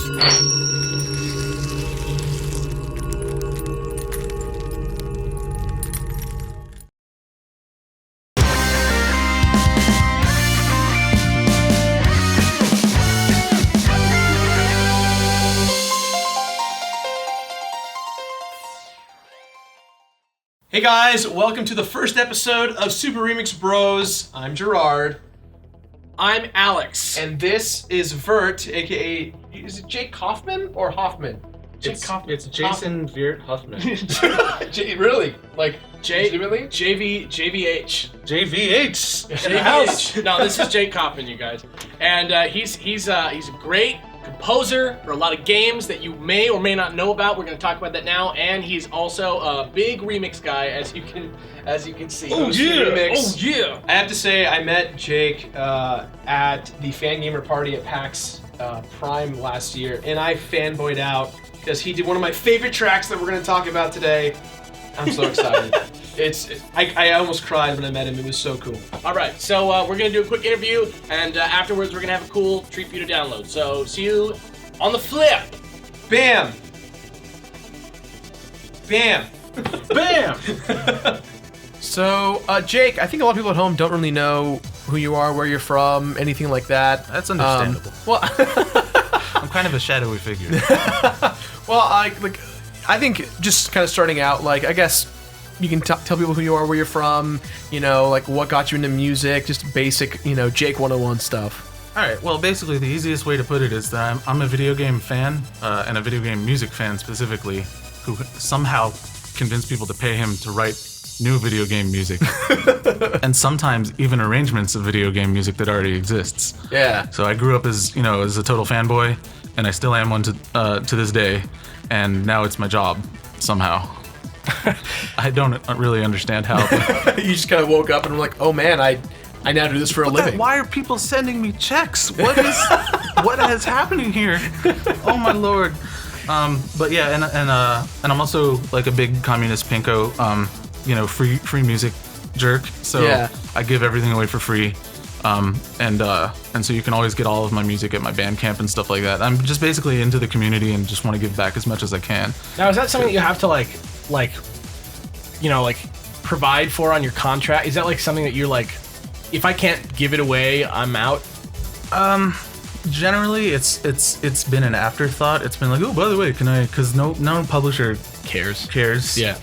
Hey guys, welcome to the first episode of Super Remix Bros. I'm Jirard. I'm Alex. And this is VIRT, aka, is it Jake Kaufman or Hoffman? Kaufman. It's Jason VIRT Huffman. Really? Like, JVH. JVH. No, this is Jake Kaufman, you guys. And he's a great composer for a lot of games that you may or may not know about. We're going to talk about that now. And he's also a big remix guy, as you can see. Oh yeah! Remix. Oh yeah! I have to say, I met Jake at the Fan Gamer party at PAX Prime last year, and I fanboyed out because he did one of my favorite tracks that we're going to talk about today. I'm so excited. I almost cried when I met him. It was so cool. All right, so we're going to do a quick interview, and afterwards we're going to have a cool treat for you to download. So see you on the flip. Bam! Bam! Bam! So, Jake, I think a lot of people at home don't really know who you are, where you're from, anything like that. That's understandable. Well, I'm kind of a shadowy figure. well, I think just kind of starting out, like, I guess you can tell people who you are, where you're from, you know, like what got you into music, just basic, you know, Jake 101 stuff. All right. Well, basically, the easiest way to put it is that I'm a video game fan, and a video game music fan specifically, who somehow convinced people to pay him to write new video game music, and sometimes even arrangements of video game music that already exists. Yeah. So I grew up as a total fanboy, and I still am one to this day, and now it's my job somehow. I don't really understand how. You just kind of woke up and were like, oh man, I now do this for a living. Why are people sending me checks? What is happening here? Oh my lord. But yeah, and I'm also like a big communist pinko, free music jerk. So yeah. I give everything away for free. And so you can always get all of my music at my Bandcamp and stuff like that. I'm just basically into the community and just want to give back as much as I can. Now, is that something that you have to like provide for on your contract? Is that like something that you're like, if I can't give it away, I'm out? Generally, it's been an afterthought. It's been like, oh, by the way, can I? Because no publisher cares. Yeah.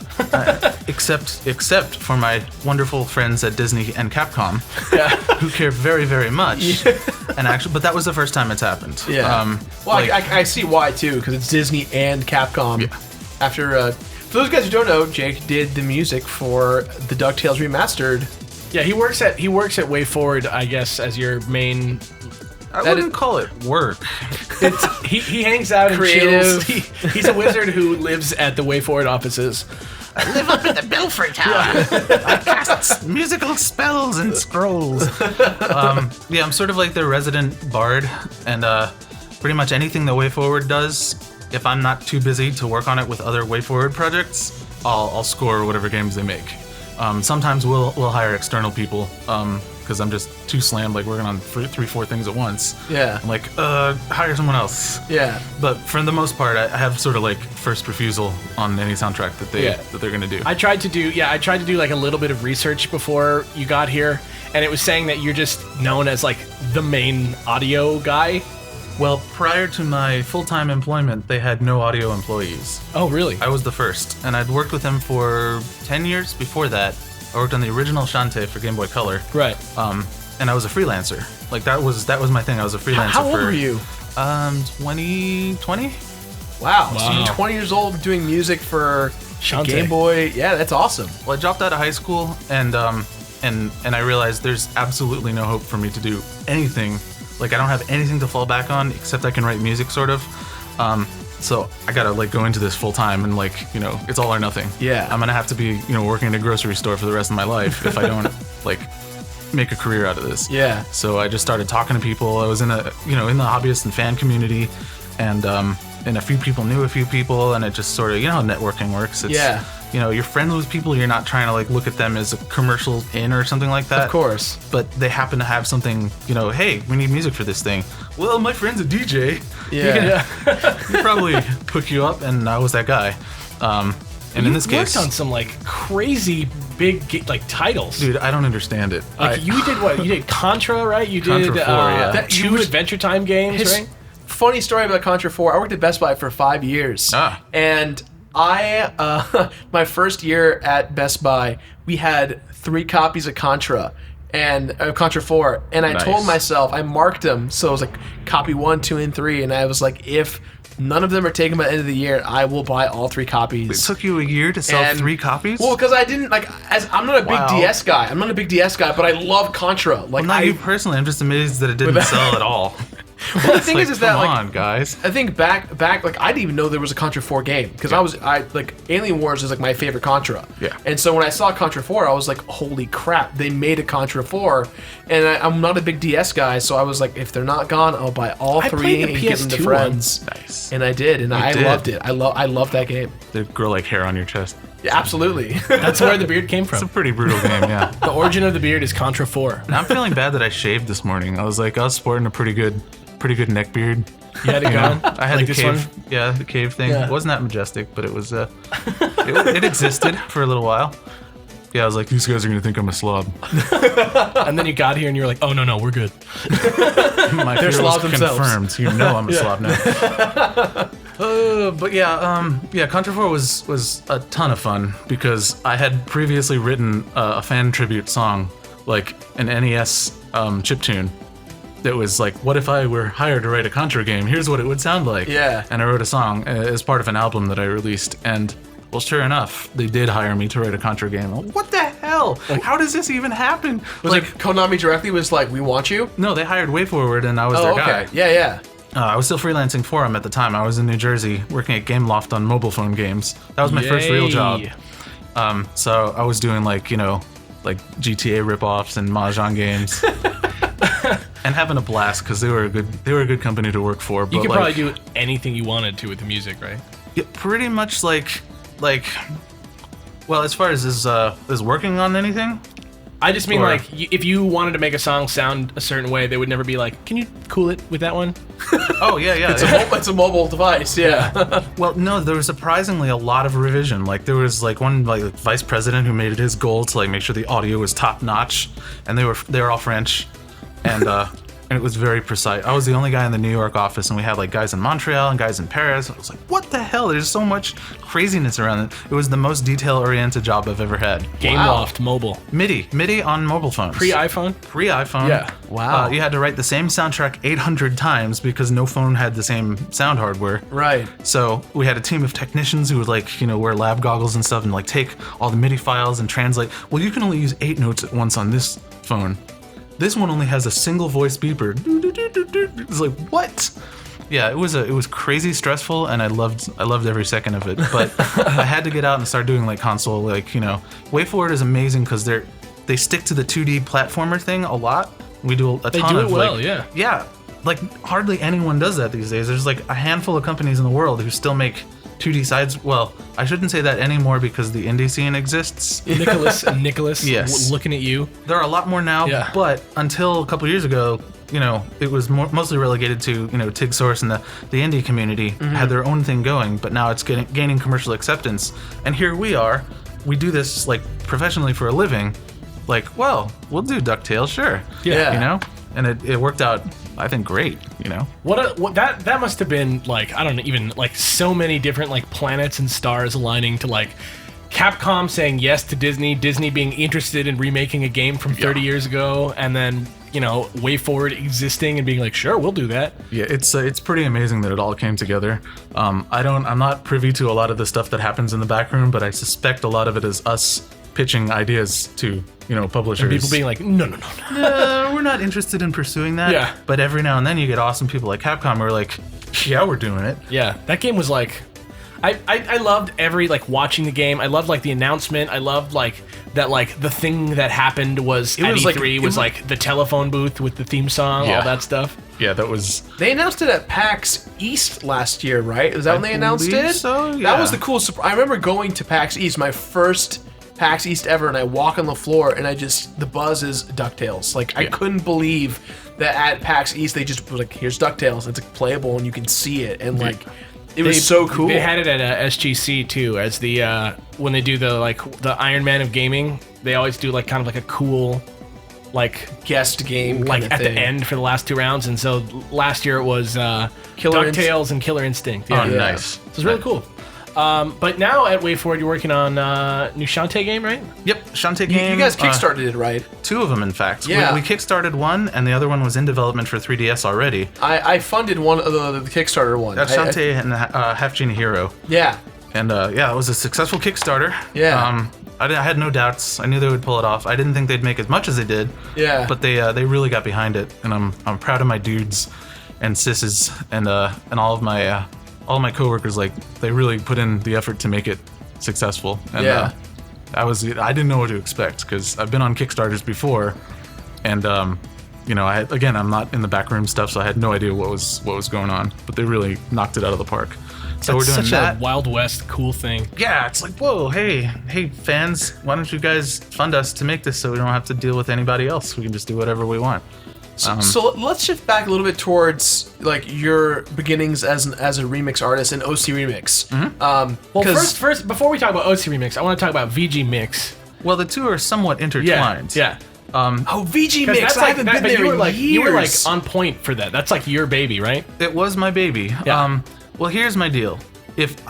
Except for my wonderful friends at Disney and Capcom, who care very, very much. Yeah. And actually, but that was the first time it's happened. Yeah. I see why too, because it's Disney and Capcom. Yeah. After for those guys who don't know, Jake did the music for the DuckTales remastered. Yeah, he works at WayForward, I guess, as your main. I wouldn't call it work. He hangs out and Creative. chills. He's a wizard who lives at the WayForward offices. I live up in the Belfry Tower. I cast musical spells and scrolls. I'm sort of like the resident bard, and pretty much anything that WayForward does, if I'm not too busy to work on it with other WayForward projects, I'll score whatever games they make. Sometimes we'll hire external people, because I'm just too slammed, like working on 3-4 things at once. Yeah. I'm like, hire someone else. Yeah. But for the most part, I have sort of like first refusal on any soundtrack that they're gonna do. I tried to do like a little bit of research before you got here, and it was saying that you're just known as like the main audio guy. Well, prior to my full-time employment, they had no audio employees. Oh, really? I was the first, and I'd worked with them for 10 years before that. I worked on the original Shantae for Game Boy Color. Right. And I was a freelancer. Like that was my thing. I was a freelancer. How old were you? 20. Wow. So you're 20 years old doing music for Shantae. Game Boy. Yeah, that's awesome. Well, I dropped out of high school, and I realized there's absolutely no hope for me to do anything. Like I don't have anything to fall back on except I can write music, sort of. So I gotta like go into this full time and it's all or nothing. Yeah. I'm gonna have to be working at a grocery store for the rest of my life if I don't like make a career out of this. Yeah. So I just started talking to people. I was in the hobbyist and fan community, and a few people knew a few people, and it just sort of how networking works. It's, you're friends with people. You're not trying to like look at them as a commercial in or something like that. Of course. But they happen to have something, hey, we need music for this thing. Well, my friend's a DJ. Yeah. He probably hook you up, and I was that guy. And in this case, worked on some like crazy big like titles. dude, I don't understand it. Like you did what? You did Contra, right? You Contra did 4, yeah. That- you two was- Adventure Time games, right? Funny story about Contra 4. I worked at Best Buy for 5 years. And I, my first year at Best Buy, we had 3 copies of Contra. And Contra 4, and I told myself, I marked them, so it was like copy 1, 2, and 3, and I was like, if none of them are taken by the end of the year, I will buy all 3 copies. It took you a year to sell 3 copies? Well, because I didn't I'm not a big DS guy. I'm not a big DS guy, but I love Contra. Like, well, not you personally. I'm just amazed that it didn't sell at all. Well, the thing is that come like, on, guys. I think back, like I didn't even know there was a Contra 4 game because I like Alien Wars is like my favorite Contra. Yeah. And so when I saw Contra 4, I was like, holy crap, they made a Contra 4. And I'm not a big DS guy, so I was like, if they're not gone, I'll buy all 3 played the and give them to PS2 friends. one. Nice. And I did, and I did. loved it. I love that game. They grow like hair on your chest. Yeah, absolutely. That's where the beard came It's a from. pretty brutal game, yeah. The origin of the beard is Contra 4. I'm feeling bad that I shaved this morning. I was sporting a pretty good neck beard. You had it going? I had Like the this cave, one? yeah, the cave thing. Yeah. It wasn't that majestic, but it was. It existed for a little while. Yeah, I was like, these guys are gonna think I'm a slob. And then you got here and you were like, oh, no, we're good. My fear was slobs themselves. confirmed. You know I'm a slob now. But yeah, Contra 4 was a ton of fun because I had previously written a fan tribute song, like an NES chiptune. That was like, what if I were hired to write a Contra game? Here's what it would sound like. Yeah. And I wrote a song as part of an album that I released. And, well, sure enough, they did hire me to write a Contra game. What the hell? How does this even happen? Was like Konami directly was like, we want you? No, they hired WayForward, and I was their guy. Yeah. I was still freelancing for them at the time. I was in New Jersey working at Game Loft on mobile phone games. That was my first real job. So I was doing like GTA ripoffs and Mahjong games. And having a blast because they were a good company to work for. But You could probably do anything you wanted to with the music, right? Yeah, pretty much like, well, as far as is working on anything. I just mean Or- like, if you wanted to make a song sound a certain way, they would never be like, can you cool it with that one? Oh yeah. It's a mobile device, yeah. Well, no, there was surprisingly a lot of revision. Like there was like one like vice president who made it his goal to like make sure the audio was top notch, and they were all French, and it was very precise. I was the only guy in the New York office, and we had like guys in Montreal and guys in Paris. I was like, what the hell? There's so much craziness around it. It was the most detail-oriented job I've ever had. Game Loft mobile. MIDI on mobile phones. Pre-iPhone? Pre-iPhone. Yeah. Wow. You had to write the same soundtrack 800 times because no phone had the same sound hardware. Right. So we had a team of technicians who would wear lab goggles and stuff and like take all the MIDI files and translate. Well, you can only use 8 notes at once on this phone. This one only has a single voice beeper. It's like, what? Yeah, it was crazy stressful, and I loved every second of it. But I had to get out and start doing like console, WayForward is amazing because they stick to the 2D platformer thing a lot. We do a ton do of it well, yeah. Yeah, like hardly anyone does that these days. There's like a handful of companies in the world who still make 2D sides. Well, I shouldn't say that anymore because the indie scene exists. Nicholas, Yes. looking at you. There are a lot more now, Yeah. but until a couple years ago, it was mostly relegated to, TIG Source and the indie community had their own thing going, but now it's gaining commercial acceptance. And here we are. We do this like professionally for a living. Like, well, we'll do DuckTales, sure. Yeah. And it worked out, I think, great, What that must have been like, I don't know, even like so many different like planets and stars aligning to like Capcom saying yes to Disney being interested in remaking a game from 30 years ago, and then WayForward existing and being like, sure, we'll do that. Yeah, it's pretty amazing that it all came together. I'm not privy to a lot of the stuff that happens in the back room, but I suspect a lot of it is us pitching ideas to publishers. And people being like, no. We're not interested in pursuing that. Yeah. But every now and then you get awesome people like Capcom who are like, yeah, we're doing it. Yeah, that game was like, I loved every like watching the game. I loved like the announcement. I loved like that like the thing that happened was at E3 was like the telephone booth with the theme song, all that stuff. Yeah, that was. They announced it at PAX East last year, right? Was that when they announced it? So, yeah. That was the coolest surprise. I remember going to PAX East, my first PAX East ever, and I walk on the floor, and the buzz is DuckTales. Like, I couldn't believe that at PAX East, they just were like, here's DuckTales. It's like playable, and you can see it. And like, it was so cool. They had it at SGC too, as the when they do the Iron Man of gaming. They always do like kind of like a cool like guest game like at thing. the end for the last 2 rounds. And so last year it was DuckTales and Killer Instinct. Oh, nice. So it was really cool. But now at WayForward, you're working on new Shantae game, right? Yep, Shantae game. You guys kickstarted it, right? 2 of them, in fact. Yeah. We kickstarted one, and the other one was in development for 3DS already. I funded one of the Kickstarter one. That's Shantae and Half Genie Hero. Yeah. And yeah, it was a successful Kickstarter. Yeah. I had no doubts. I knew they would pull it off. I didn't think they'd make as much as they did. Yeah. But they really got behind it, and I'm proud of my dudes and sisses and all of my coworkers. Like, they really put in the effort to make it successful. And I didn't know what to expect, because I've been on Kickstarters before, and I'm not in the backroom stuff, so I had no idea what was going on. But they really knocked it out of the park. So we're doing such that. a Wild West cool thing. Yeah, it's like, whoa, hey fans, why don't you guys fund us to make this so we don't have to deal with anybody else? We can just do whatever we want. So let's shift back a little bit towards like your beginnings as a remix artist in OC Remix. Mm-hmm. Well, first, before we talk about OC Remix, I want to talk about VGMix. Well, the two are somewhat intertwined. Yeah. VGMix, I haven't been there you were in like, years. You were like on point for that. That's like your baby, right? It was my baby. Yeah. Well, here's my deal. If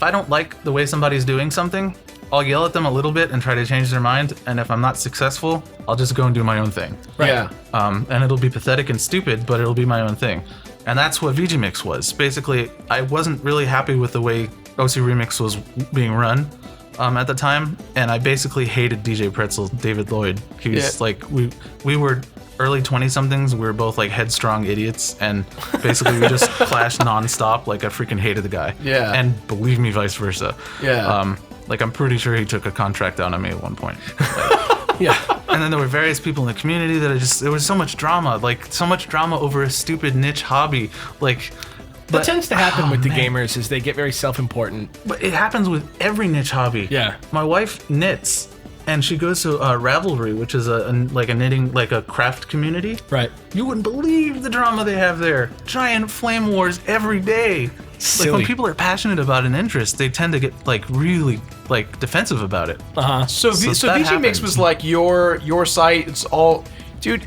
I don't like the way somebody's doing something, I'll yell at them a little bit and try to change their mind. And if I'm not successful, I'll just go and do my own thing. Right. Yeah. And it'll be pathetic and stupid, but it'll be my own thing. And that's what VGMix was. Basically, I wasn't really happy with the way OC Remix was being run at the time, and I basically hated DJ Pretzel, David Lloyd. He was like, we were early 20-somethings, we were both like headstrong idiots, and basically we just clashed nonstop. Like, I freaking hated the guy. Yeah. And believe me, vice versa. Yeah. Like, I'm pretty sure he took a contract down on me at one point. Yeah. And then there were various people in the community that there was so much drama over a stupid niche hobby. Like, What tends to happen with the gamers is they get very self-important. But it happens with every niche hobby. Yeah. My wife knits, and she goes to Ravelry, which is a knitting, like a craft community. Right. You wouldn't believe the drama they have there. Giant flame wars every day. Silly. Like, when people are passionate about an interest, they tend to get like really like defensive about it. So that VGMix happens. was like your site. It's all, dude.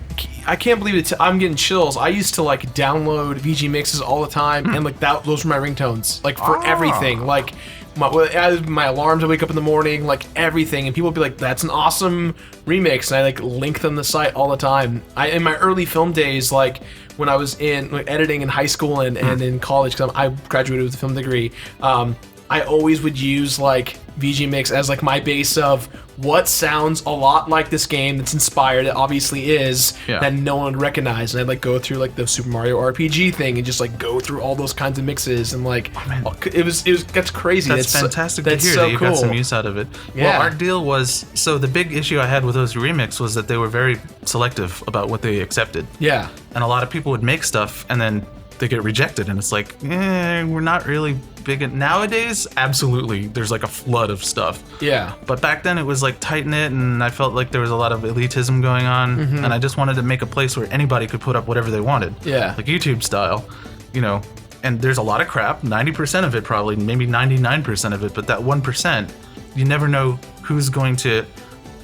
I can't believe it. I'm getting chills. I used to like download VGMixes all the time, and like those were my ringtones, like for everything. Like my alarms, I wake up in the morning, like everything, and people would be like, "That's an awesome remix," and I like link them the site all the time. In my early film days, like when I was in editing in high school and in college, because I graduated with a film degree, I always would use like VGMix as like my base of what sounds a lot like this game that's inspired. It obviously is that no one would recognize, and I'd like go through like the Super Mario RPG thing and just like go through all those kinds of mixes, and like it was that's crazy. That's fantastic to hear so that you got some use out of it. Yeah. Well, our deal was, so the big issue I had with those Remix was that they were very selective about what they accepted. Yeah. And a lot of people would make stuff and then they get rejected, and it's like, we're not really big. Nowadays, absolutely, there's like a flood of stuff. Yeah. But back then it was like tight-knit, and I felt like there was a lot of elitism going on, and I just wanted to make a place where anybody could put up whatever they wanted. Yeah. Like YouTube style, and there's a lot of crap, 90% of it probably, maybe 99% of it, but that 1%, you never know who's going to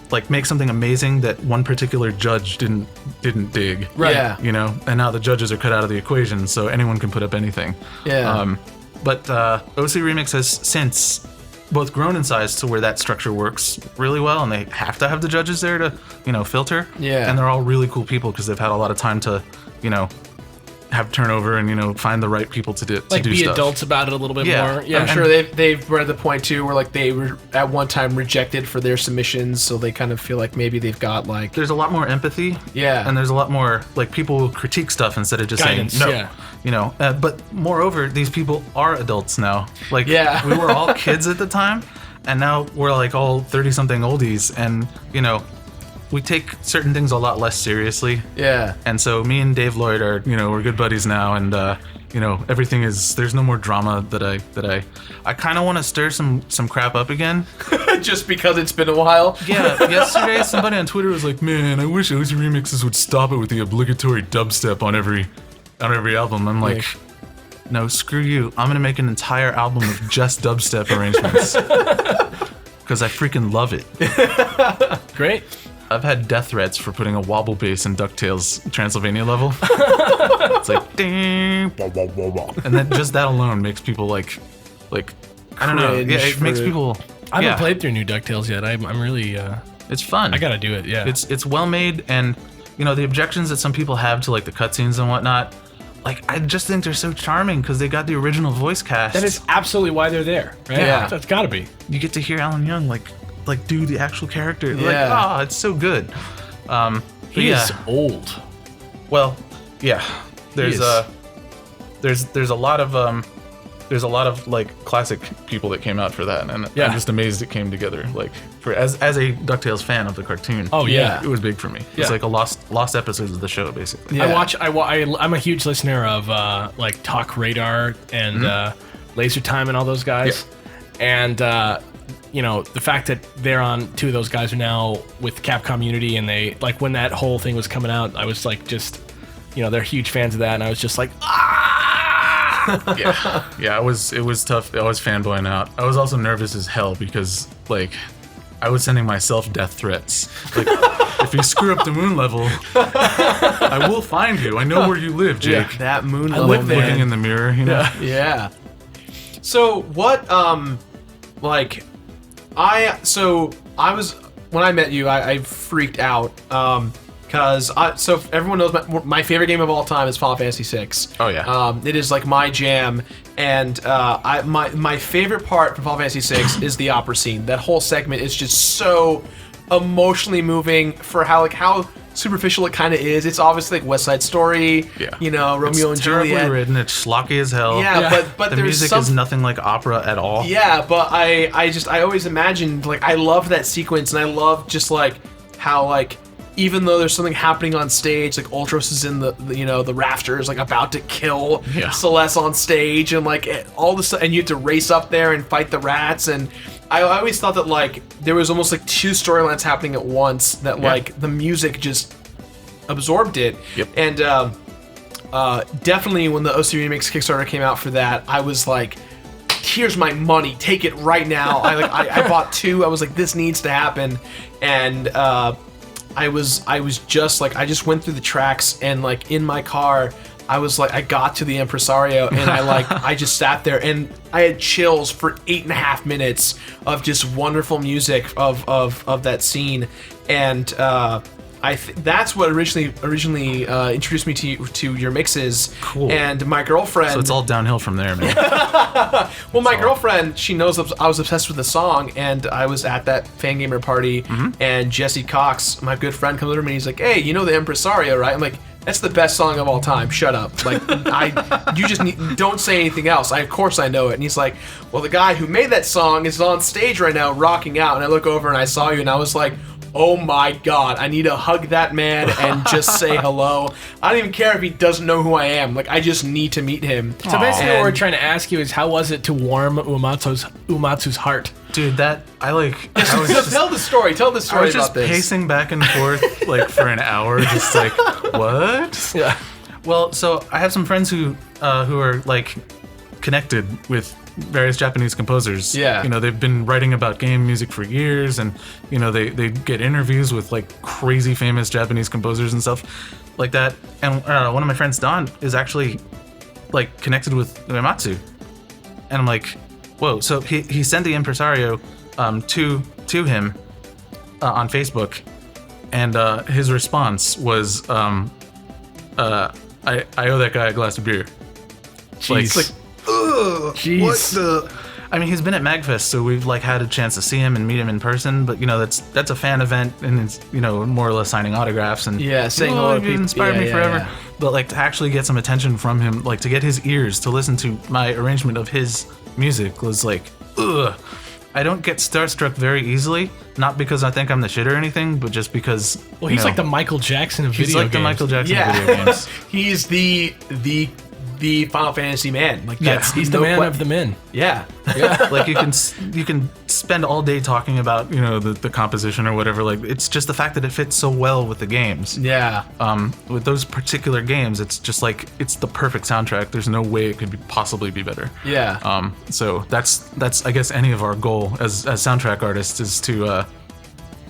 like make something amazing that one particular judge didn't dig. Right. Yeah. And now the judges are cut out of the equation, so anyone can put up anything. Yeah. But OC Remix has since both grown in size to where that structure works really well, and they have to have the judges there to, filter. Yeah. And they're all really cool people because they've had a lot of time to, have turnover and find the right people to do be stuff. adults about it a little bit more. Yeah, I'm sure they've read the point too where like they were at one time rejected for their submissions, so they kind of feel like maybe they've got like there's a lot more empathy. Yeah. And there's a lot more like people will critique stuff instead of just Guidance, saying no. yeah. But moreover, these people are adults now. Like, Yeah. we were all kids at the time, and now we're like all 30-something oldies, and we take certain things a lot less seriously. Yeah. And so me and Dave Lloyd are, we're good buddies now, and everything is, there's no more drama that I kind of want to stir some crap up again. Just because it's been a while. Yeah, yesterday somebody on Twitter was like, "Man, I wish OC Remixes would stop it with the obligatory dubstep on every album." I'm like, no, screw you. I'm gonna make an entire album of just dubstep arrangements because I freaking love it. Great. I've had death threats for putting a wobble bass in DuckTales Transylvania level. It's like ding, blah, blah, blah, blah. And then just that alone makes people like I don't know. Yeah, it makes people. I haven't played through new DuckTales yet. I'm really. It's fun. I gotta do it. Yeah. It's well made, and the objections that some people have to like the cutscenes and whatnot. Like, I just think they're so charming because they got the original voice cast. That is absolutely why they're there. Right? Yeah. That's gotta be. You get to hear Alan Young like do the actual character. Yeah. Like, it's so good. He is old. Well, yeah. There's a lot of like classic people that came out for that, and I'm just amazed it came together. Like, for as a DuckTales fan of the cartoon. Oh yeah, it was big for me. Yeah. It's like a lost episodes of the show, basically. Yeah. I'm a huge listener of like Talk Radar and Laser Time and all those guys, and the fact that they're on, two of those guys are now with Capcom Unity, and they like when that whole thing was coming out, I was like just they're huge fans of that, and I was just like yeah, it was tough. I was fanboying out. I was also nervous as hell because like I was sending myself death threats. Like, if you screw up the moon level, I will find you. I know where you live, Jake. Yeah, that moon I level, live man. looking in the mirror, Yeah. So what? I was when I met you, I freaked out. Because so everyone knows my favorite game of all time is Final Fantasy VI. Oh yeah. It is like my jam, and my favorite part from Final Fantasy VI is the opera scene. That whole segment is just so emotionally moving for how superficial it kind of is. It's obviously like West Side Story, Romeo and terribly Juliet. written. It's schlocky as hell. Yeah, but the there's music is nothing like opera at all. Yeah, but I always imagined, like, I love that sequence, and I love just like how, like, even though there's something happening on stage, like Ultros is in the rafters, like about to kill Celeste on stage, and like all this, and you have to race up there and fight the rats. And I always thought that like there was almost like two storylines happening at once. That like the music just absorbed it. Yep. And definitely when the OC Remix Kickstarter came out for that, I was like, here's my money, take it right now. I bought two. I was like, this needs to happen. And I was just like, I just went through the tracks, and like in my car, I was like, I got to the Impresario, and I just sat there, and I had chills for 8.5 minutes of just wonderful music of that scene. And that's what originally introduced me to your mixes. Cool. And my girlfriend. So it's all downhill from there, man. Well, my girlfriend, she knows I was obsessed with the song, and I was at that Fangamer party, and Jesse Cox, my good friend, comes over to me and he's like, "Hey, you know the Impresario, right?" I'm like, "That's the best song of all time. Shut up. Like, you just don't say anything else. Of course I know it." And he's like, "Well, the guy who made that song is on stage right now rocking out." And I look over and I saw you, and I was like, oh my god, I need to hug that man and just say hello. I don't even care if he doesn't know who I am. Like, I just need to meet him. So basically what we're trying to ask you is, how was it to warm Uematsu's heart? Dude, tell the story. Tell the story I was about just this. pacing back and forth like for an hour, just like, what? Yeah. Well, so I have some friends who are like connected with various Japanese composers. Yeah. They've been writing about game music for years, and they get interviews with like crazy famous Japanese composers and stuff like that. And one of my friends, Don, is actually like connected with Uematsu. And I'm like, whoa. So he sent the Impresario to him on Facebook, and his response was, I owe that guy a glass of beer. Jeez. Like, ugh, jeez. What the? I mean, he's been at MagFest, so we've like had a chance to see him and meet him in person. But that's a fan event, and it's more or less signing autographs and saying hello to you've people. inspired me forever. but like to actually get some attention from him, like to get his ears to listen to my arrangement of his music was like, ugh. I don't get starstruck very easily, not because I think I'm the shit or anything, but just because. Well, he's like the Michael Jackson of video games. He's like the Michael Jackson of video games. He's the Final Fantasy man. Like he's the man of the men. Yeah. Like you can spend all day talking about the composition or whatever. Like it's just the fact that it fits so well with the games. Yeah. With those particular games, it's just like it's the perfect soundtrack. There's no way it could possibly be better. Yeah. So that's I guess any of our goal as soundtrack artists is to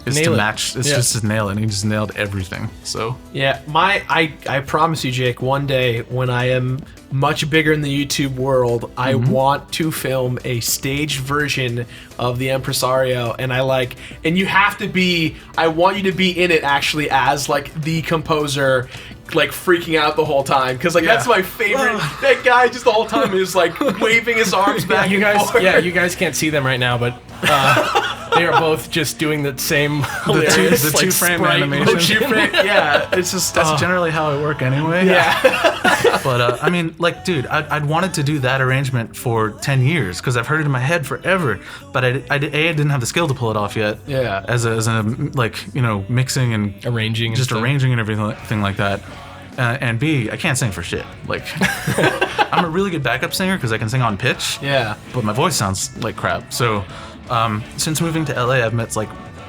match. It's just to nail it. And he just nailed everything. So yeah, I promise you, Jake, one day when I am much bigger in the YouTube world, I want to film a staged version of the Impresario, and you have to be. I want you to be in it actually as like the composer, like freaking out the whole time because that's my favorite. That guy just the whole time is like waving his arms back. You and guys, forth. you guys can't see them right now, but. They are both just doing the same hilarious, the two-frame sprite animation. motion. Yeah, it's just that's generally how it works anyway. Yeah. But I mean, like, dude, I'd wanted to do that arrangement for 10 years because I've heard it in my head forever, but I didn't have the skill to pull it off yet. Yeah. As a like mixing and arranging, just arranging and everything like that. And B, I can't sing for shit. Like, I'm a really good backup singer because I can sing on pitch. Yeah. But my voice sounds like crap. So, since moving to LA, I've met like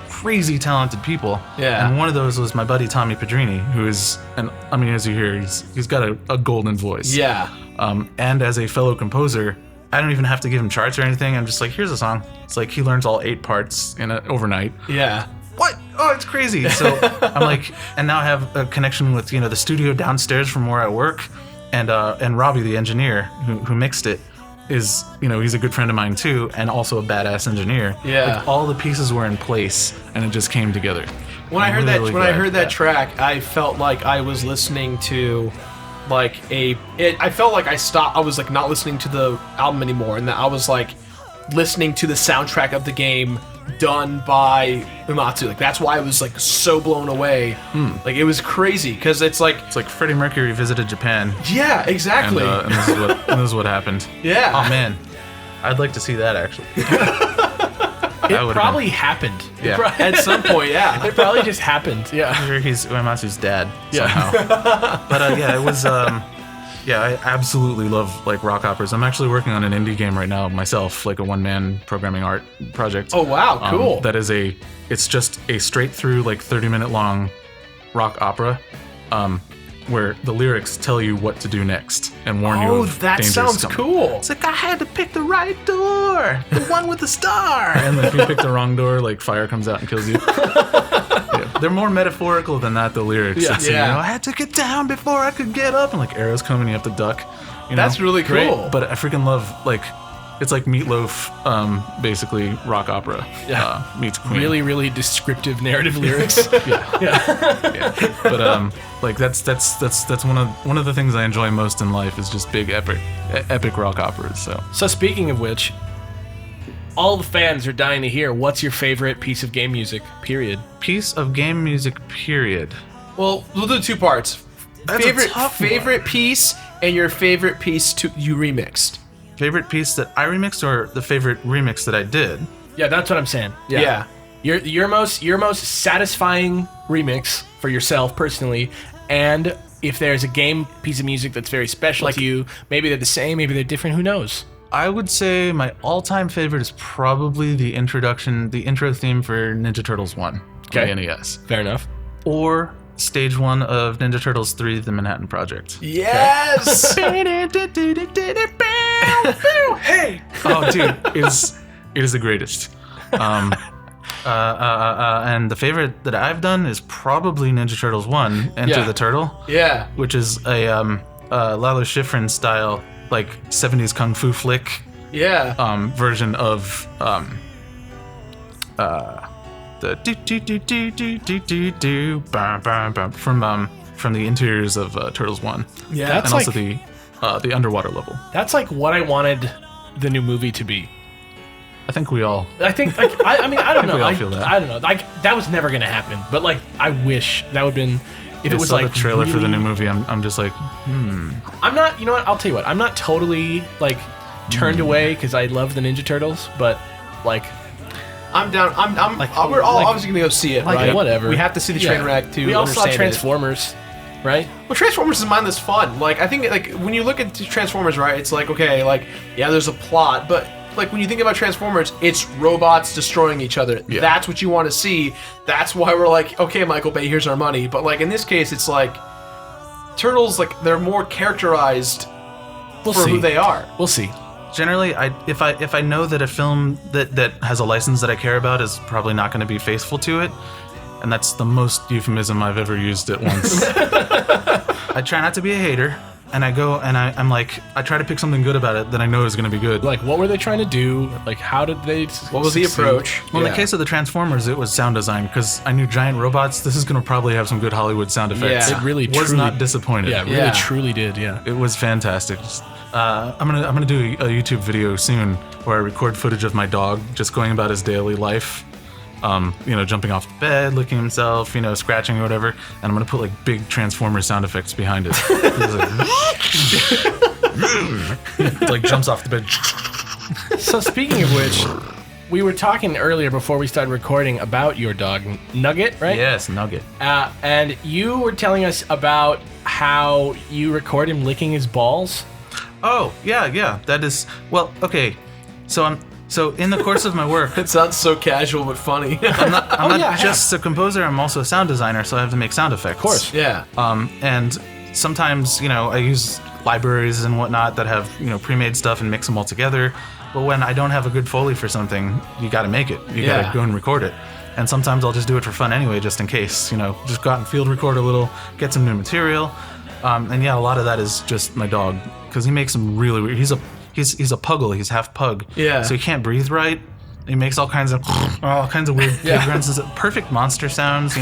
crazy talented people. Yeah. And one of those was my buddy Tommy Pedrini, who is, as you hear, he's got a golden voice. Yeah. And as a fellow composer, I don't even have to give him charts or anything. I'm just like, here's a song. It's like he learns all 8 parts overnight. Yeah. What? Oh, it's crazy. So I'm like, and now I have a connection with the studio downstairs from where I work, and Robbie, the engineer who mixed it, is he's a good friend of mine too, and also a badass engineer. Yeah. Like, all the pieces were in place, and it just came together. When I heard that track, I felt like I was listening to I felt like I was like not listening to the album anymore, and that I was like listening to the soundtrack of the game done by Uematsu. Like that's why I was like so blown away. Like it was crazy because it's like Freddie Mercury visited Japan. Yeah, exactly. And this is what happened. Yeah. Oh man, I'd like to see that actually. It probably happened. Yeah. At some point, yeah. It probably just happened. Yeah. I'm sure he's Uematsu's dad somehow. But yeah, it was. Yeah, I absolutely love like rock operas. I'm actually working on an indie game right now myself, like a one-man programming art project. Oh wow, cool. It's just a straight through like 30-minute long rock opera, where the lyrics tell you what to do next and warn you of that dangers sounds coming. cool. It's like I had to pick the right door, the one with the star, and then if you pick the wrong door, like fire comes out and kills you. Yeah. They're more metaphorical than that, the lyrics. Yeah. It's, I had to get down before I could get up, and like arrows come and you have to duck. That's really cool. But I freaking love it's like Meatloaf, basically rock opera. Yeah. Meets Queen. Really, really descriptive narrative lyrics. Yeah. But like that's one of the things I enjoy most in life is just big epic rock operas. So speaking of which, all the fans are dying to hear what's your favorite piece of game music, period. Piece of game music, period. Well, we'll do 2 parts. That's a tough one. Favorite piece and your favorite piece you remixed. Favorite piece that I remixed or the favorite remix that I did? Yeah, that's what I'm saying. Yeah. Your most satisfying remix for yourself personally, and if there's a game piece of music that's very special to you, maybe they're the same, maybe they're different, who knows? I would say my all-time favorite is probably the intro theme for Ninja Turtles 1 on the NES. Fair enough. Or Stage 1 of Ninja Turtles 3, The Manhattan Project. Yes! Hey! Oh, dude, it is the greatest. And the favorite that I've done is probably Ninja Turtles 1, Enter the Turtle. Yeah. Which is a Lalo Schifrin style, like 70s kung fu flick. Yeah. Version of the do do do do do do do do from the interiors of Turtles 1. Yeah. That's and also the underwater level. That's like what I wanted the new movie to be. I think we all. I think like I mean I don't know. we all feel that. I don't know. Like that was never gonna happen. But like I wish that would have been. if it was saw like the trailer for the really- new movie, I'm just like, I'm not. You know what? I'll tell you what. I'm not totally like turned away because I love the Ninja Turtles, but like I'm down. We're all obviously gonna go see it, like, right? whatever. We have to see the train wreck to We all saw understand it. Transformers, right? Well, Transformers is mindless fun. Like, I think, like, when you look at Transformers, right, it's like, okay, like, yeah, there's a plot, but, like, when you think about Transformers, it's robots destroying each other. Yeah. That's what you want to see. That's why we're like, okay, Michael Bay, here's our money. But, like, in this case, it's like, Turtles, like, they're more characterized We'll for see. who they are. We'll see. generally, if I know that a film that has a license that I care about is probably not going to be faithful to it, and that's the most euphemism I've ever used at once. I try not to be a hater, and I go and I'm like, I try to pick something good about it that I know is going to be good. Like, what were they trying to do? Like, how did they? What was the succeed? approach? Well, in the case of the Transformers, it was sound design because I knew giant robots. This is going to probably have some good Hollywood sound effects. Yeah. It really was truly, not disappointed. Yeah, it really Yeah. truly did. Yeah. It was fantastic. I'm gonna do a YouTube video soon where I record footage of my dog just going about his daily life. Jumping off the bed, licking himself, scratching or whatever, and I'm gonna put like big Transformers sound effects behind it. It like jumps off the bed. So speaking of which, we were talking earlier before we started recording about your dog Nugget, right? Yes, Nugget. And you were telling us about how you record him licking his balls. Oh, yeah. That is okay. So in the course of my work, It sounds so casual but funny. I'm not yeah, just a composer. I'm also a sound designer, so I have to make sound effects. Of course. yeah. And sometimes, I use libraries and whatnot that have, pre-made stuff and mix them all together. But when I don't have a good Foley for something, you got to make it. You got Yeah. to go and record it. And sometimes I'll just do it for fun anyway, just in case. Just go out and field record a little, get some new material. And yeah, a lot of that is just my dog because he makes some really weird. He's a puggle. He's half pug. Yeah. So he can't breathe right. He makes all kinds of weird pig grunts, perfect monster sounds.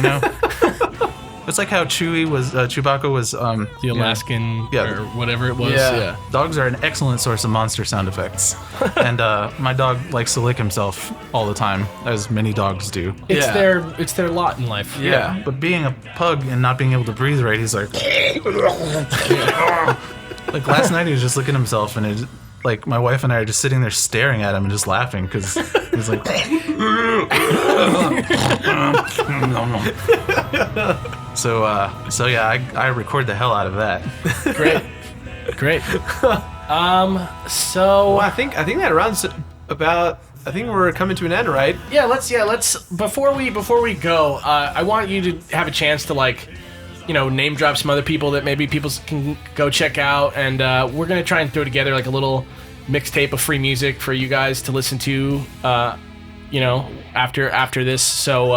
It's like how Chewbacca was The Alaskan or whatever it was. Yeah. Yeah. Dogs are an excellent source of monster sound effects, and my dog likes to lick himself all the time, as many dogs do. It's Yeah. their lot in life. Yeah. But being a pug and not being able to breathe right, he's like, like last night he was just licking himself, and like my wife and I are just sitting there staring at him and just laughing because he's like, so yeah, I record the hell out of that. Great. So Well, I think that rounds about. I think we're coming to an end, right? let's before we go, I want you to have a chance to name drop some other people that maybe people can go check out, and we're gonna try and throw together like a little mixtape of free music for you guys to listen to, after this. So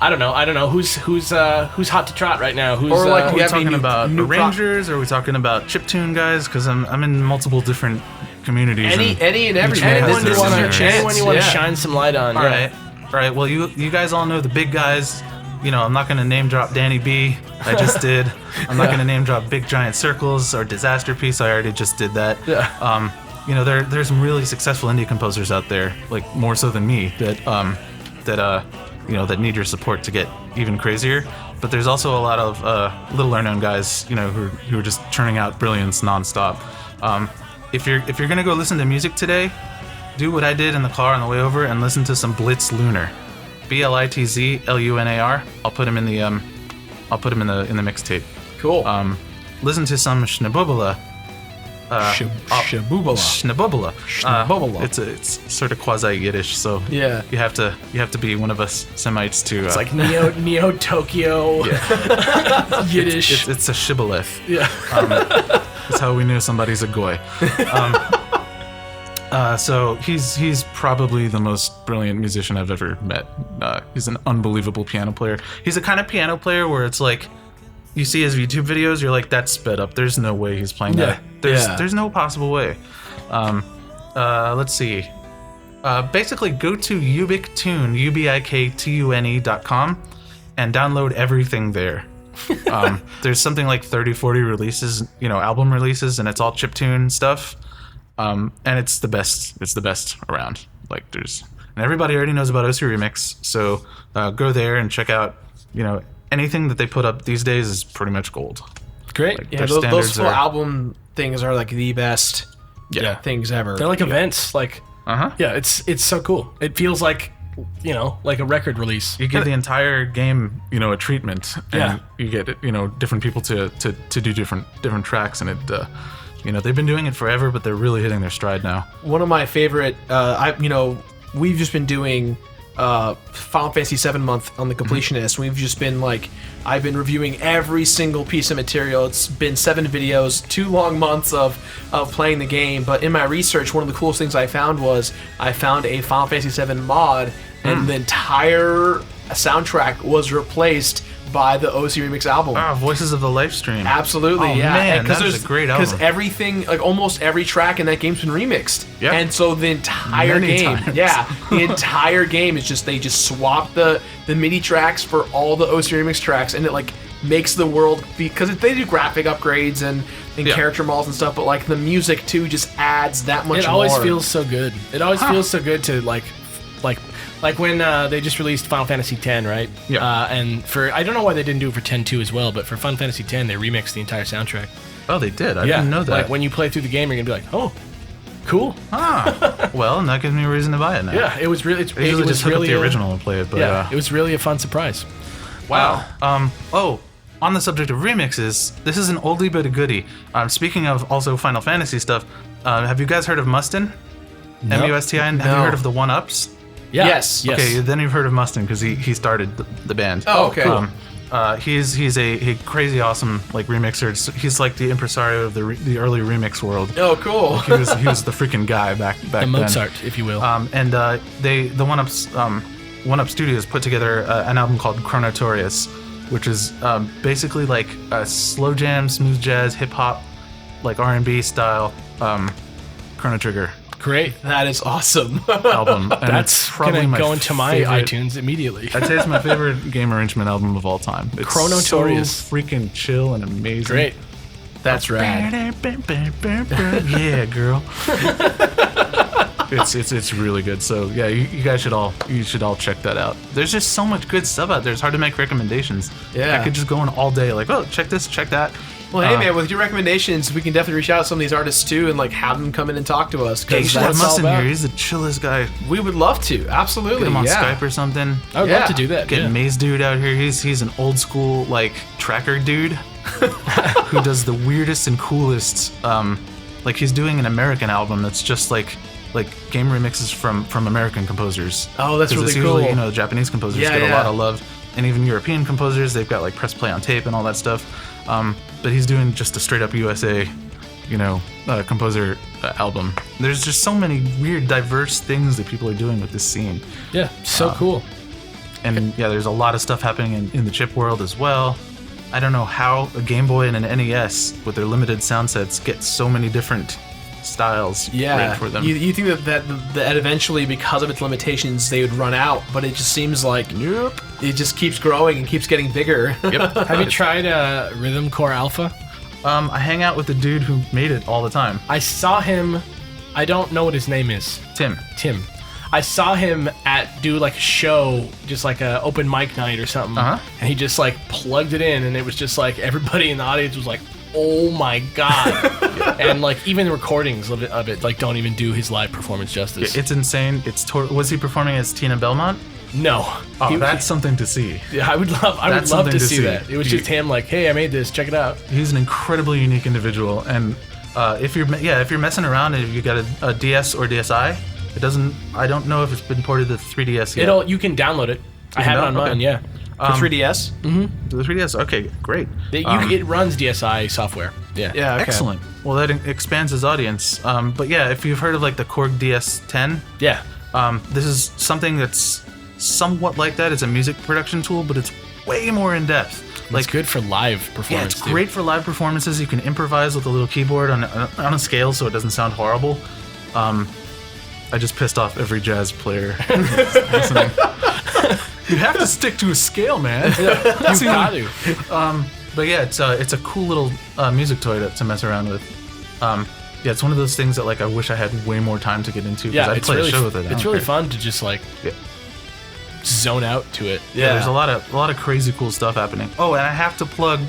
I don't know who's hot to trot right now. Who's Or, like, Are we we have any talking about new arrangers? Or are we talking about chiptune guys? Because I'm in multiple different communities. Any and every Each man has anyone their you want own to experience. shine some light on. All yeah. right. Well, you guys all know the big guys. I'm not gonna name drop Danny B. I just did. I'm not gonna name drop Big Giant Circles or Disaster Piece. I already just did that. Yeah. There's some really successful indie composers out there, like more so than me, that need your support to get even crazier. But there's also a lot of littler known guys, who are just churning out brilliance nonstop. If you're gonna go listen to music today, do what I did in the car on the way over and listen to some Blitz Lunar, BlitzLunar. I'll put him in the mixtape. Cool. Listen to some Schnabubala. Shabubala. Schnabubala. Schnabubala. It's sort of quasi Yiddish, so Yeah. you have to be one of us Semites to. It's like Neo Tokyo Yiddish. it's a shibboleth. Yeah. That's how we know somebody's a goy. So he's probably the most brilliant musician I've ever met. He's an unbelievable piano player. He's the kind of piano player where it's like, you see his YouTube videos, you're like, that's sped up. There's no way he's playing that. There's no possible way. Let's see. Basically, go to ubiktune, ubiktune.com, and download everything there. There's something like 30, 40 releases, album releases, and it's all chiptune stuff. And it's the best. It's the best around. And everybody already knows about VGMix, so go there and check out, anything that they put up these days is pretty much gold. Great. Like, Yeah, their those standards full are- album things are like the best Yeah. things ever. They're like events. Like, Uh-huh. yeah, it's so cool. It feels like, like a record release. You give the entire game, a treatment, and Yeah. you get, different people to do different tracks, and it, they've been doing it forever, but they're really hitting their stride now. One of my favorite, we've just been doing Final Fantasy VII month on the Completionist. We've just been I've been reviewing every single piece of material. It's been 7 videos, 2 long months of playing the game. But in my research, one of the coolest things I found was I found a Final Fantasy VII mod, and the entire soundtrack was replaced by the OC Remix album. Voices of the Life Stream. Absolutely, Oh, yeah. man, that there's is a great album. Because everything, almost every track in that game's been remixed. Yeah. And so the entire Many game, times. the entire game is they just swap the MIDI tracks for all the OC Remix tracks, and it makes the world, because they do graphic upgrades and Yeah. character models and stuff, but the music too just adds that much It more. always feels so good. It always feels so good to like when they just released Final Fantasy X, right? Yeah. And I don't know why they didn't do it for 10-2 as well, but for Final Fantasy X, they remixed the entire soundtrack. Oh, they did? I didn't know that. Like when you play through the game, you're gonna be like, oh, cool. Well, and that gives me a reason to buy it now. Yeah, it was really. I usually just hook up really the original and play it, but Yeah, it was really a fun surprise. wow. On the subject of remixes, this is an oldie but a goodie. Speaking of also Final Fantasy stuff, have you guys heard of Mustin? Nope. MUSTIN? Have you heard of the One Ups? Yeah. Yes. Okay, then you've heard of Mustin because he started the band. Oh, okay. He's a crazy awesome remixer. He's like the impresario of the early remix world. Oh, cool. He was the freaking guy back The then. Mozart, if you will. And the One Up Studios put together an album called Chronotorious, which is basically like a slow jam, smooth jazz, hip hop, R&B style Chrono Trigger Great. That is awesome. album. And That's it's probably gonna my go into my favorite- iTunes immediely. I'd say it's my favorite game arrangement album of all time. It's Chronotorious. so freaking chill and amazing. Great. That's rad. Yeah, girl. It's really good. So yeah, you guys should all check that out. There's just so much good stuff out there. It's hard to make recommendations. Yeah. I could just go on all day check this, check that. Well, hey man, with your recommendations, we can definitely reach out to some of these artists too, and have them come in and talk to us. Yeah, you Because should have that's all Mus in about. here. He's the chillest guy. We would love to, absolutely. Get him on yeah. Skype or something. I would Yeah. love to do that. Get Yeah. Maze Dude out here. He's an old school tracker dude who does the weirdest and coolest. He's doing an American album that's just like game remixes from American composers. Oh, that's 'Cause really it's usually, cool. the Japanese composers Yeah, get a yeah. lot of love, and even European composers. They've got press play on tape and all that stuff. But he's doing just a straight up USA, composer album. There's just so many weird, diverse things that people are doing with this scene. Yeah. So cool. And yeah, there's a lot of stuff happening in the chip world as well. I don't know how a Game Boy and an NES with their limited sound sets get so many different styles Yeah, made for them. you think that eventually, because of its limitations, they would run out, but it just seems like it just keeps growing and keeps getting bigger. Yep. Have you tried Rhythm Core Alpha? I hang out with the dude who made it all the time, I saw him. I don't know what his name is. Tim. Tim. I saw him do a show, just a open mic night or something, and he just plugged it in, and it was just everybody in the audience was like, "Oh my god!" And even the recordings of it don't even do his live performance justice. It's insane. Was he performing as Tina Belmont? No, Oh, that's something to see. I would love That's to something to see see. that. It was just him "Hey, I made this. Check it out." He's an incredibly unique individual, and if you're messing around and if you got a DS or DSi, it doesn't. I don't know if it's been ported to 3DS yet. You can download it. I have it on Okay. mine. Yeah, For 3DS? To the 3DS. Okay, great. it runs DSi software. Yeah. Yeah, okay. Excellent. Well, that expands his audience. But yeah, if you've heard of the Korg DS10, Yeah. this is something that's somewhat like that. It's a music production tool, but it's way more in depth. It's good for live performance. Yeah, it's too. great for live performances. You can improvise with a little keyboard on a scale, so it doesn't sound horrible. I just pissed off every jazz player listening. You have to stick to a scale, man. You got to. But yeah, it's a cool little music toy to mess around with. Yeah, it's one of those things that I wish I had way more time to get into. 'Cause Yeah, I'd it's play really a show with it. I it's don't really care. fun to just Yeah. zone out to it. Yeah, there's a lot of crazy cool stuff happening. Oh, and I have to plug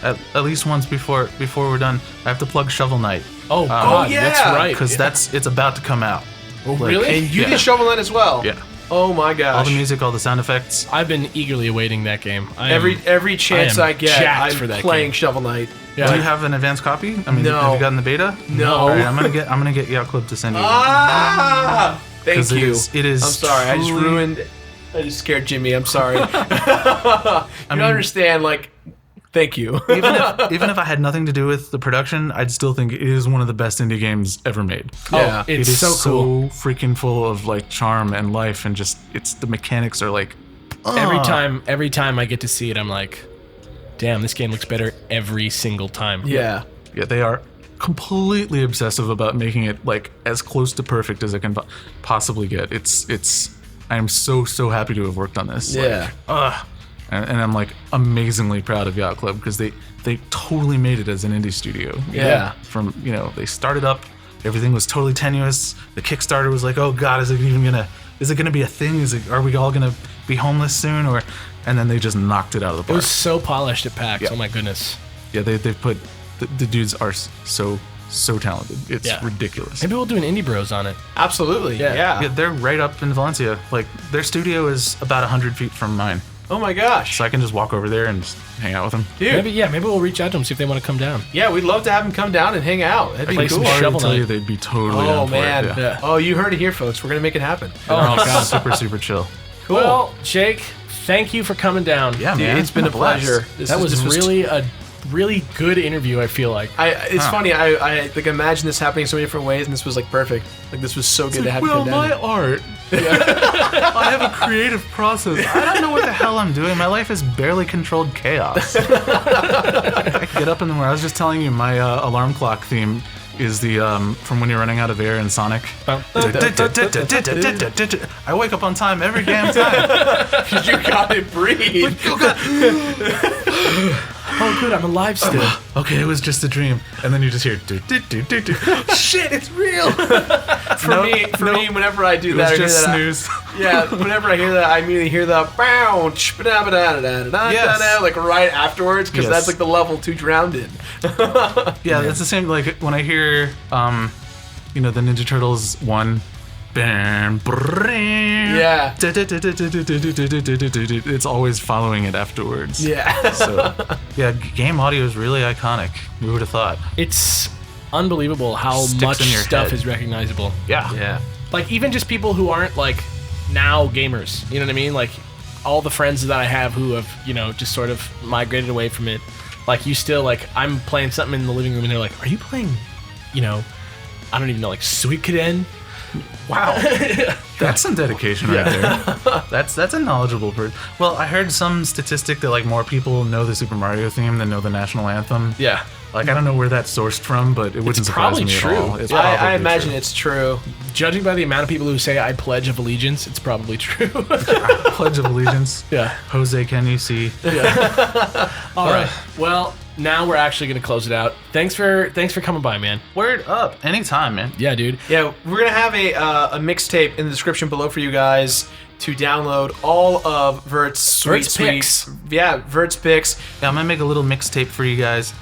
at least once before we're done. I have to plug Shovel Knight. Oh God, yeah. that's right. Because it's about to come out. Oh, really? And you did Shovel Knight as well. Yeah. Oh my gosh. All the music, all the sound effects. I've been eagerly awaiting that game. Every chance I am I get, jacked I'm for that playing game. Shovel Knight. Yeah. Do you have an advanced copy? I mean, No. have you gotten the beta? No. All right, I'm gonna get Yacht Club to send you. Ah! Thank 'Cause you. It is. I'm sorry. I just truly- ruined. I just scared Jimmy. I'm sorry. You don't understand. Like, thank you. Even if I had nothing to do with the production, I'd still think it is one of the best indie games ever made. Yeah. It's It is so cool. freaking full of like charm and life, and just the mechanics are like Every time I get to see it, I'm like, damn, this game looks better every single time. Yeah. Yeah, they are completely obsessive about making it like as close to perfect as it can possibly get. It's. I am so happy to have worked on this. Yeah. And I'm like amazingly proud of Yacht Club because they totally made it as an indie studio. Yeah. From they started up, everything was totally tenuous. The Kickstarter was like, oh God, is it gonna be a thing? Are we all gonna be homeless soon? And then they just knocked it out of the It park. was so polished at PAX. Yeah. Oh my goodness. Yeah, they put the dudes are so talented. It's Yeah. ridiculous. Maybe we'll do an Indie Bros on it. Absolutely. Yeah. Yeah, they're right up in Valencia. Like their studio is about 100 feet from mine, Oh my gosh. so I can just walk over there and just hang out with them. Dude. Maybe we'll reach out to them, see if they want to come down. Yeah, we'd love to have him come down and hang out. That'd be Play some cool. I Shovel tell you, Knight. they'd be totally Oh down for man. it. Yeah. Oh, you heard it here, folks. We're gonna make it happen. They're all super chill. Cool. Well, Jake, thank you for coming down. Yeah, Dude, man, it's been a blast. pleasure. That was really a really good interview, I feel like. It's funny. I like imagine this happening so many different ways, and this was like perfect. Like this was so good to have you Well, come down. my art. I have a creative process. I don't know what the hell I'm doing. My life is barely controlled chaos. I get up in the morning. I was just telling you my alarm clock theme is the from when you're running out of air in Sonic. I wake up on time every damn time. You gotta breathe. Oh, good, I'm alive still. Okay, it was just a dream, and then you just hear shit, it's real. For me, whenever I do It that, was I hear just that. snooze. Yeah, whenever I hear that, I immediately hear the bounce, Yes. like right afterwards, because Yes. that's like the level to drowned in. Yeah, it's the same. Like when I hear, the Ninja Turtles one, bam, Yeah. it's always following it afterwards. Yeah. So, yeah, game audio is really iconic. Who would have thought? It's unbelievable how Sticks much in your stuff head. is recognizable. Yeah. Yeah. Like, even just people who aren't, like, now gamers. You know what I mean? Like, all the friends that I have who have, just sort of migrated away from it. Like, you still, like, I'm playing something in the living room and they're like, are you playing, I don't even know, like, Suikoden? Wow. That's some dedication right there. That's a knowledgeable person. Well, I heard some statistic that like more people know the Super Mario theme than know the national anthem. Yeah. Like I don't know where that's sourced from, but it wouldn't surprise probably me true. at all. It's I probably imagine true. it's true. Judging by the amount of people who say I pledge of allegiance, it's probably true. Pledge of Allegiance. Yeah. Jose, can you see? All right. Well, now we're actually going to close it out. Thanks for coming by, man. Word up. Anytime, man. Yeah, dude. Yeah, we're gonna have a mixtape in the description below for you guys to download all of VIRT's sweet VIRT's picks. Yeah, VIRT's picks. Yeah, I'm gonna make a little mixtape for you guys.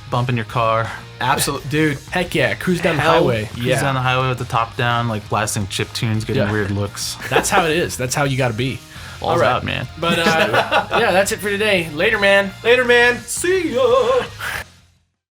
Bump in your car. Absolute, dude. Heck yeah. Cruise down the Hell highway. Cruise down the highway with the top down, like blasting chip tunes, getting Yeah. weird looks. That's how it is. That's how you got to be. Balls right. out, man. But, yeah, that's it for today. Later, man. Later, man. See ya.